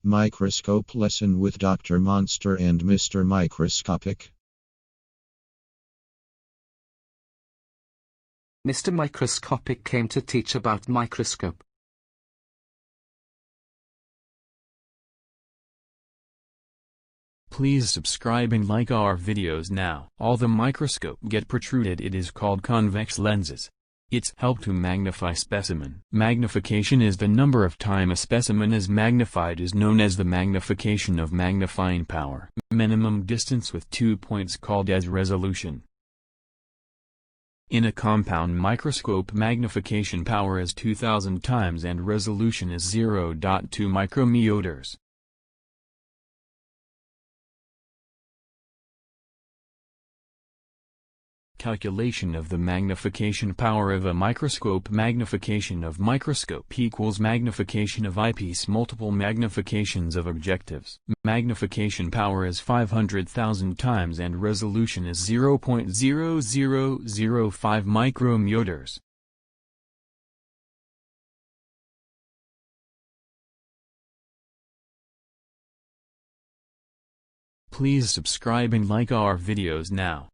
Microscope lesson with Dr. Monster and Mr. Microscopic. Mr. Microscopic came to teach about microscope. Please subscribe and like our videos now. All the microscope get protruded. It is called convex lenses. It's help to magnify specimen. Magnification is the number of time a specimen is magnified is known as the magnification of magnifying power. Minimum distance with 2 points called as resolution. In a compound microscope, magnification power is 2000 times and resolution is 0.2 micrometers. Calculation of the magnification power of a microscope. Magnification of microscope equals magnification of eyepiece multiple magnifications of objectives. Magnification power is 500,000 times and resolution is 0.0005 micrometers. Please subscribe and like our videos now.